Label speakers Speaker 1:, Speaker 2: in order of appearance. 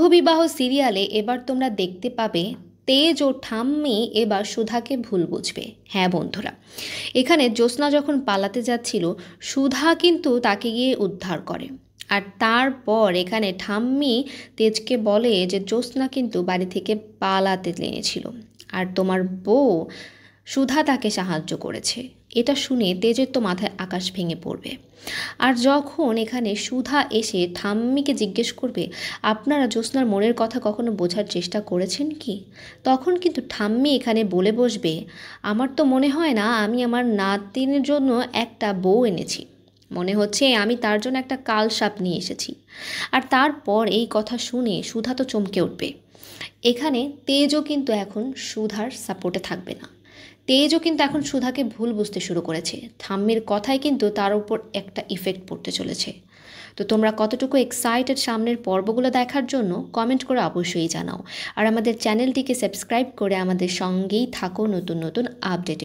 Speaker 1: বহুবিবাহ সিরিয়ালে এবার তোমরা দেখতে পাবে তেজ ও ঠাম্মি এবার সুধাকে ভুল বুঝবে। হ্যাঁ বন্ধুরা, এখানে জ্যোৎস্না যখন পালাতে যাচ্ছিল, সুধা কিন্তু তাকে গিয়ে উদ্ধার করে। আর তারপর এখানে ঠাম্মি তেজকে বলে যে জ্যোৎস্না কিন্তু বাড়ি থেকে পালাতে নিয়েছিল, আর তোমার বউ সুধা তাকে সাহায্য করেছে। এটা শুনে তেজের তো মাথায় আকাশ ভেঙে পড়বে। আর যখন এখানে সুধা এসে ঠাম্মিকে জিজ্ঞেস করবে, আপনারা জ্যোৎস্নার মনের কথা কখনো বোঝার চেষ্টা করেছেন কি, তখন কিন্তু ঠাম্মি এখানে বলে বসবে, আমার তো মনে হয় না আমি আমার নাতিনের জন্য একটা বউ এনেছি, মনে হচ্ছে আমি তার জন্য একটা কালসাপ নিয়ে এসেছি। আর তারপর এই কথা শুনে সুধা তো চমকে উঠবে। এখানে তেজও কিন্তু এখন সুধার সাপোর্টে থাকবে না। তেজও কিন্তু এখন সুধাকে ভুল বুঝতে শুরু করেছে। ঠাম্মির কথাই কিন্তু তার উপর একটা ইফেক্ট পড়তে চলেছে। তো তোমরা কতটুকু এক্সাইটেড সামনের পর্বগুলো দেখার জন্য কমেন্ট করে অবশ্যই জানাও। আর আমাদের চ্যানেলটিকে সাবস্ক্রাইব করে আমাদের সঙ্গেই থাকো নতুন নতুন আপডেট